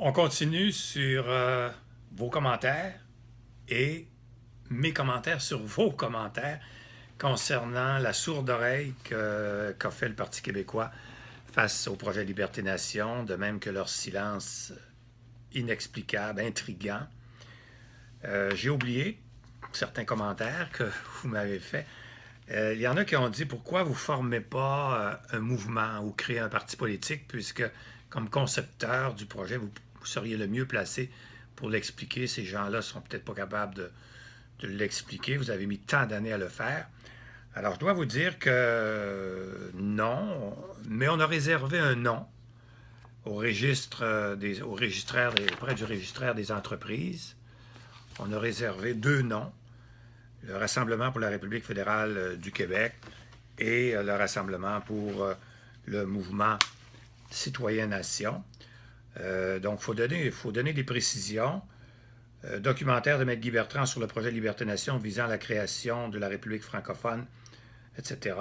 On continue sur vos commentaires et mes commentaires sur vos commentaires concernant la sourde oreille qu'a fait le Parti québécois face au projet Liberté-Nation, de même que leur silence inexplicable, intriguant. J'ai oublié certains commentaires que vous m'avez faits. Il y en a qui ont dit pourquoi vous ne formez pas un mouvement ou créez un parti politique, puisque comme concepteur du projet, vous seriez le mieux placé pour l'expliquer. Ces gens-là ne sont peut-être pas capables de l'expliquer. Vous avez mis tant d'années à le faire. Alors, je dois vous dire que non, mais on a réservé un nom au registraire auprès du registraire des entreprises. On a réservé deux noms, le Rassemblement pour la République fédérale du Québec et le Rassemblement pour le mouvement Citoyen-Nation. Donc, il faut donner des précisions. Documentaire de M. Guy Bertrand sur le projet Liberté-Nation visant la création de la République francophone, etc.,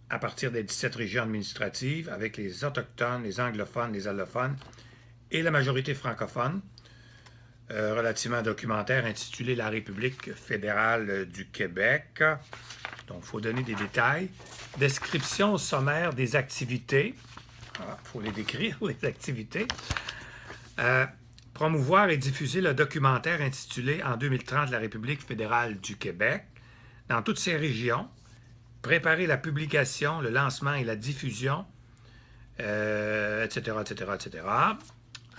à partir des 17 régions administratives, avec les Autochtones, les anglophones, les allophones et la majorité francophone, relativement à un documentaire intitulé La République fédérale du Québec. Donc, il faut donner des détails. Description sommaire des activités. Il faut les décrire, les activités. Promouvoir et diffuser le documentaire intitulé « En 2030, la République fédérale du Québec » dans toutes ces régions. Préparer la publication, le lancement et la diffusion, etc., etc., etc.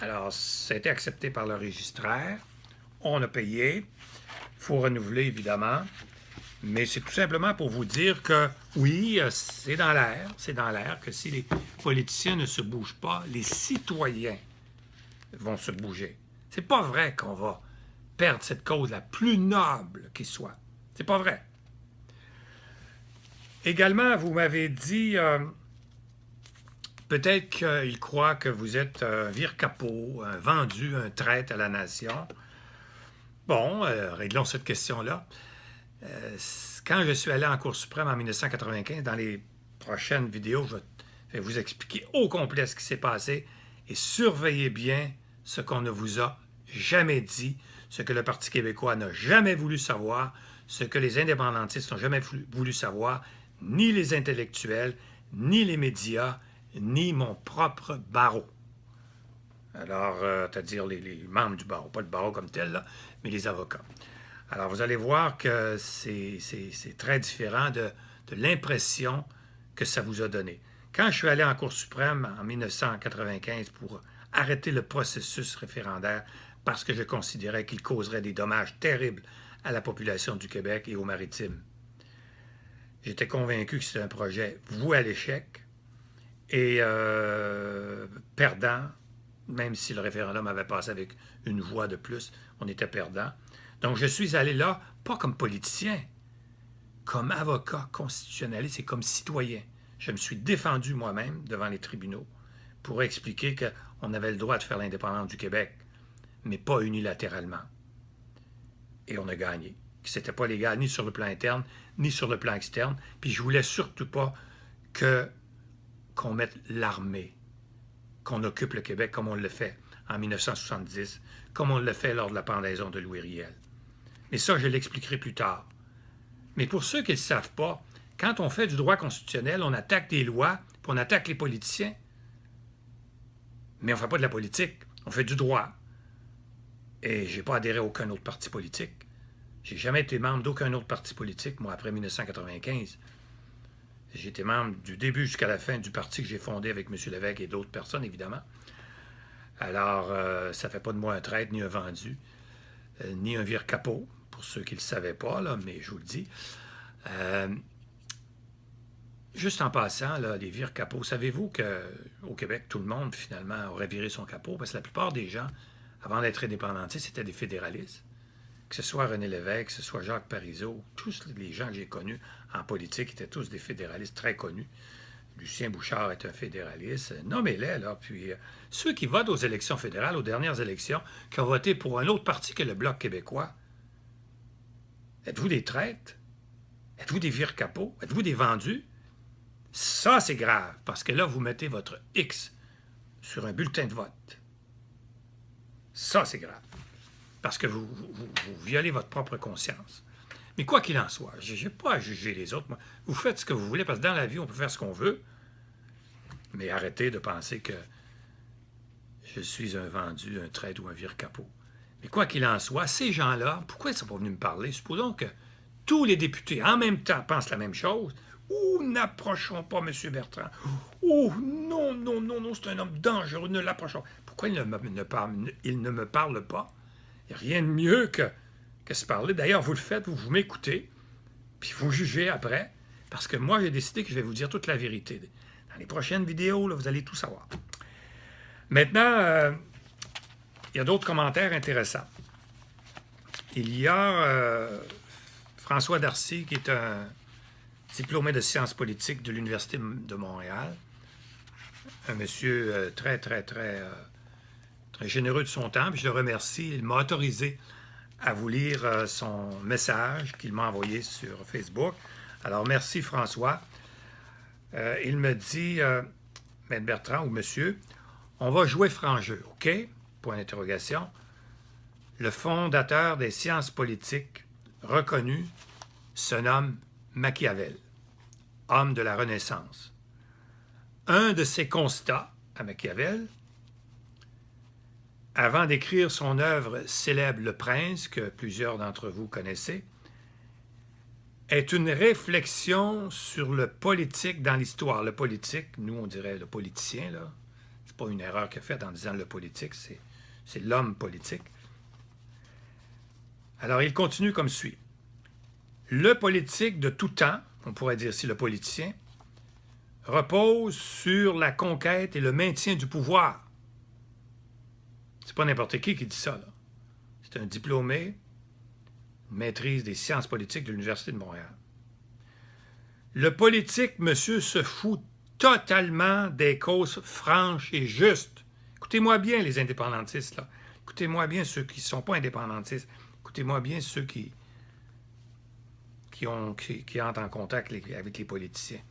Alors, ça a été accepté par le registraire. On a payé. Il faut renouveler, évidemment. Mais c'est tout simplement pour vous dire que, oui, c'est dans l'air que si les politiciens ne se bougent pas, les citoyens vont se bouger. C'est pas vrai qu'on va perdre cette cause la plus noble qui soit. C'est pas vrai. Également, vous m'avez dit, peut-être qu'ils croient que vous êtes un vire-capot, un vendu, un traître à la nation. Bon, réglons cette question-là. Quand je suis allé en Cour suprême en 1995, dans les prochaines vidéos, je vais vous expliquer au complet ce qui s'est passé et surveillez bien ce qu'on ne vous a jamais dit, ce que le Parti québécois n'a jamais voulu savoir, ce que les indépendantistes n'ont jamais voulu savoir, ni les intellectuels, ni les médias, ni mon propre barreau. Alors, c'est-à-dire les membres du barreau, pas le barreau comme tel, là, mais les avocats. Alors, vous allez voir que c'est très différent de l'impression que ça vous a donné. Quand je suis allé en Cour suprême en 1995 pour arrêter le processus référendaire parce que je considérais qu'il causerait des dommages terribles à la population du Québec et aux Maritimes, j'étais convaincu que c'était un projet voué à l'échec et perdant, même si le référendum avait passé avec une voix de plus, on était perdant. Donc, je suis allé là, pas comme politicien, comme avocat constitutionnaliste et comme citoyen. Je me suis défendu moi-même devant les tribunaux pour expliquer qu'on avait le droit de faire l'indépendance du Québec, mais pas unilatéralement. Et on a gagné. Que ce n'était pas légal ni sur le plan interne, ni sur le plan externe. Puis je voulais surtout pas qu'on mette l'armée, qu'on occupe le Québec comme on le fait en 1970, comme on le fait lors de la pendaison de Louis Riel. Mais ça, je l'expliquerai plus tard. Mais pour ceux qui ne le savent pas, quand on fait du droit constitutionnel, on attaque des lois, puis on attaque les politiciens. Mais on ne fait pas de la politique, on fait du droit. Et je n'ai pas adhéré à aucun autre parti politique. J'ai jamais été membre d'aucun autre parti politique, moi, après 1995. J'ai été membre du début jusqu'à la fin du parti que j'ai fondé avec M. Lévesque et d'autres personnes, évidemment. Alors, ça ne fait pas de moi un traître, ni un vendu, ni un vire-capot, pour ceux qui ne le savaient pas, là, mais je vous le dis. Juste en passant, là, les vire-capots, savez-vous qu'au Québec, tout le monde, finalement, aurait viré son capot? Parce que la plupart des gens, avant d'être indépendantistes, c'était des fédéralistes. Que ce soit René Lévesque, que ce soit Jacques Parizeau, tous les gens que j'ai connus en politique étaient tous des fédéralistes très connus. Lucien Bouchard est un fédéraliste. Nommez-les, là. Puis ceux qui votent aux élections fédérales, aux dernières élections, qui ont voté pour un autre parti que le Bloc québécois, êtes-vous des traîtres? Êtes-vous des vire-capots? Êtes-vous des vendus? Ça, c'est grave, parce que là, vous mettez votre X sur un bulletin de vote. Ça, c'est grave. Parce que vous violez votre propre conscience. Mais quoi qu'il en soit, je n'ai pas à juger les autres. Moi. Vous faites ce que vous voulez, parce que dans la vie, on peut faire ce qu'on veut. Mais arrêtez de penser que je suis un vendu, un traître ou un vire-capot. Mais quoi qu'il en soit, ces gens-là, pourquoi ils ne sont pas venus me parler? Supposons que tous les députés, en même temps, pensent la même chose. Ou n'approchons pas M. Bertrand. Oh, non, non, non, non, c'est un homme dangereux, ne l'approchons pas. Pourquoi il ne me parle pas? Il n'y a rien de mieux que se parler. D'ailleurs, vous le faites, vous m'écoutez, puis vous jugez après, parce que moi, j'ai décidé que je vais vous dire toute la vérité. Dans les prochaines vidéos, là, vous allez tout savoir. Maintenant, il y a d'autres commentaires intéressants. Il y a François Darcy, qui est un diplômé de sciences politiques de l'Université de Montréal, un monsieur très généreux de son temps, puis je le remercie. Il m'a autorisé à vous lire son message qu'il m'a envoyé sur Facebook. Alors, merci François. Il me dit, Maître Bertrand ou monsieur, on va jouer franc jeu, OK? Point d'interrogation. Le fondateur des sciences politiques reconnu se nomme Machiavel, homme de la Renaissance. Un de ses constats à Machiavel, avant d'écrire son œuvre célèbre Le Prince, que plusieurs d'entre vous connaissez, est une réflexion sur le politique dans l'histoire. Le politique, nous on dirait le politicien, là. C'est pas une erreur qu'il a faite en disant le politique, c'est l'homme politique. Alors il continue comme suit. Le politique de tout temps, on pourrait dire si le politicien, repose sur la conquête et le maintien du pouvoir. C'est pas n'importe qui dit ça, là. C'est un diplômé, maîtrise des sciences politiques de l'Université de Montréal. Le politique, monsieur, se fout totalement des causes franches et justes. Écoutez-moi bien, les indépendantistes, là. Écoutez-moi bien ceux qui ne sont pas indépendantistes. Écoutez-moi bien ceux qui entrent en contact avec les politiciens.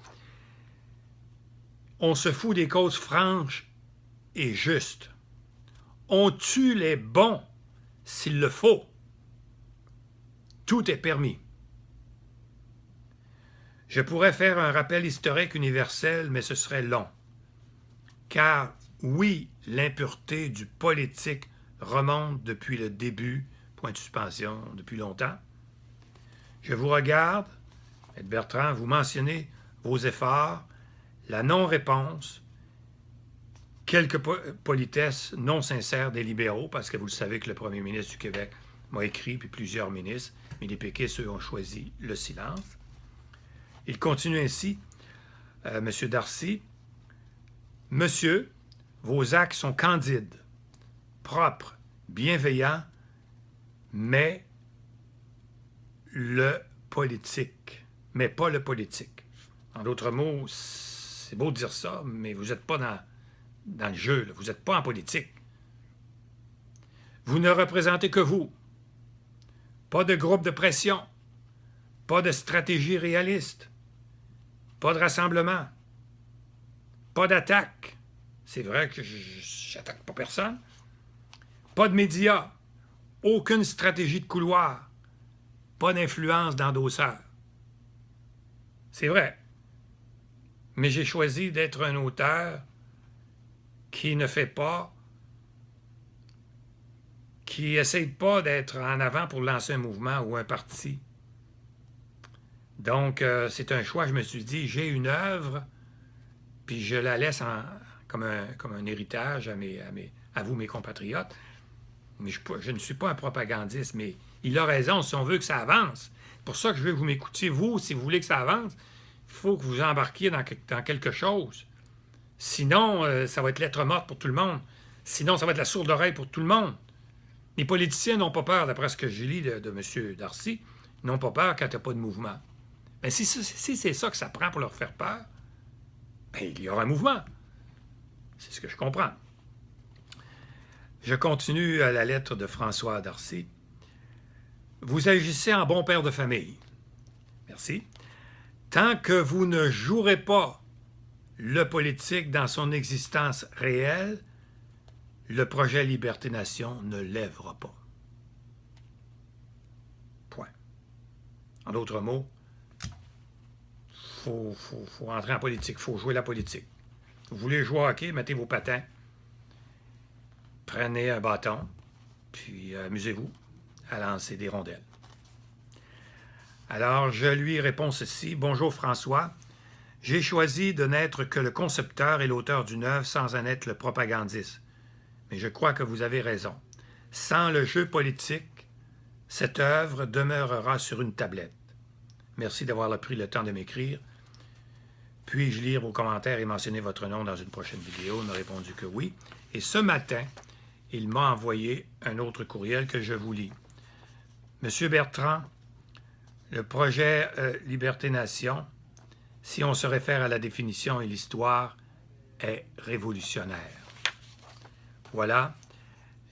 On se fout des causes franches et justes. On tue les bons s'il le faut. Tout est permis. Je pourrais faire un rappel historique universel, mais ce serait long. Car, oui, l'impureté du politique remonte depuis le début, point de suspension, depuis longtemps. Je vous regarde, M. Bertrand, vous mentionnez vos efforts, la non-réponse, quelques politesses non sincères des libéraux, parce que vous le savez que le premier ministre du Québec m'a écrit, puis plusieurs ministres, mais les péquistes, eux, ont choisi le silence. Il continue ainsi, M. Darcy, « Monsieur, vos actes sont candides, propres, bienveillants, mais le politique, mais pas le politique. » En d'autres mots, c'est beau de dire ça, mais vous n'êtes pas dans le jeu, là. Vous n'êtes pas en politique. Vous ne représentez que vous. Pas de groupe de pression, pas de stratégie réaliste, pas de rassemblement, pas d'attaque. C'est vrai que j'attaque pas personne. Pas de médias, aucune stratégie de couloir, pas d'influence d'endosseur. C'est vrai. Mais j'ai choisi d'être un auteur qui ne fait pas, qui essaye pas d'être en avant pour lancer un mouvement ou un parti. Donc, c'est un choix. Je me suis dit, j'ai une œuvre, puis je la laisse comme un héritage à vous, mes compatriotes. Mais je ne suis pas un propagandiste, mais il a raison si on veut que ça avance. C'est pour ça que je veux que vous m'écoutiez, vous, si vous voulez que ça avance, il faut que vous embarquiez dans quelque chose. Sinon, ça va être lettre morte pour tout le monde. Sinon, ça va être la sourde oreille pour tout le monde. Les politiciens n'ont pas peur, d'après ce que j'ai lu de M. Darcy, ils n'ont pas peur quand il n'y a pas de mouvement. Mais si c'est ça que ça prend pour leur faire peur, bien, il y aura un mouvement. C'est ce que je comprends. Je continue à la lettre de François Darcy. Vous agissez en bon père de famille. Merci. Tant que vous ne jouerez pas le politique dans son existence réelle, le projet Liberté-Nation ne lèvera pas. Point. En d'autres mots, il faut entrer en politique, il faut jouer la politique. Vous voulez jouer au hockey, mettez vos patins, prenez un bâton, puis amusez-vous à lancer des rondelles. Alors, je lui réponds ceci. « Bonjour François, j'ai choisi de n'être que le concepteur et l'auteur d'une œuvre sans en être le propagandiste. Mais je crois que vous avez raison. Sans le jeu politique, cette œuvre demeurera sur une tablette. Merci d'avoir pris le temps de m'écrire. Puis-je lire vos commentaires et mentionner votre nom dans une prochaine vidéo? » Il m'a répondu que oui. Et ce matin, il m'a envoyé un autre courriel que je vous lis. « Monsieur Bertrand, le projet Liberté-Nation, si on se réfère à la définition et l'histoire, est révolutionnaire. » Voilà,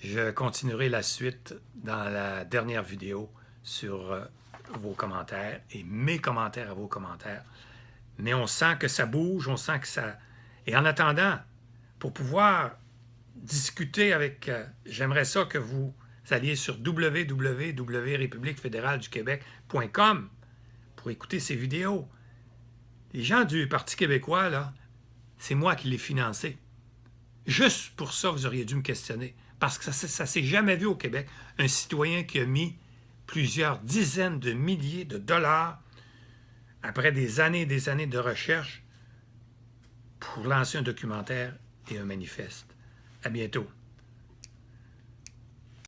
je continuerai la suite dans la dernière vidéo sur vos commentaires et mes commentaires à vos commentaires. Mais on sent que ça bouge, on sent que ça... Et en attendant, pour pouvoir discuter avec... j'aimerais ça que vous alliez sur www.républiquefédéraleduquebec.com pour écouter ces vidéos. Les gens du Parti québécois, là, c'est moi qui les financé. Juste pour ça, vous auriez dû me questionner. Parce que ça ne s'est jamais vu au Québec. Un citoyen qui a mis plusieurs dizaines de milliers de dollars après des années et des années de recherche pour lancer un documentaire et un manifeste. À bientôt.